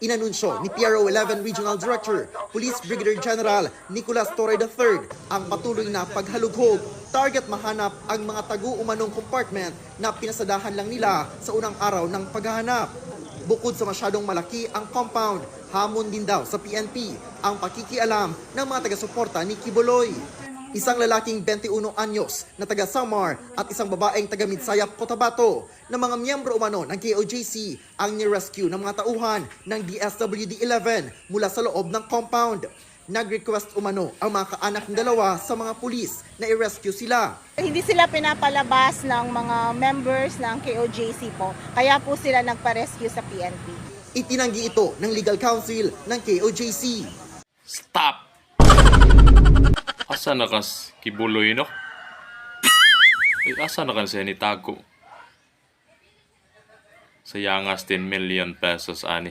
Inanunsyo ni PRO 11 Regional Director, Police Brigadier General Nicolas Torre III ang patuloy na paghalughog. Target mahanap ang mga tagu-umanong compartment na pinasadahan lang nila sa unang araw ng paghahanap. Bukod sa masyadong malaki ang compound, hamon din daw sa PNP ang pakikialam ng mga taga-suporta ni Quiboloy. Isang lalaking 21 anyos na taga Samar at isang babaeng taga Midsayap, Cotabato na mga miyembro umano ng KOJC ang ni-rescue ng mga tauhan ng DSWD-11 mula sa loob ng compound. Nag-request umano ang mga kaanak ng dalawa sa mga pulis na i-rescue sila. Hindi sila pinapalabas ng mga members ng KOJC po, kaya po sila nagpa-rescue sa PNP. Itinanggi ito ng legal counsel ng KOJC. Stop! Asa na kas Quiboloy, no? Ay, asa na kan siya ni Tago? Sa yangas 10 million pesos ani.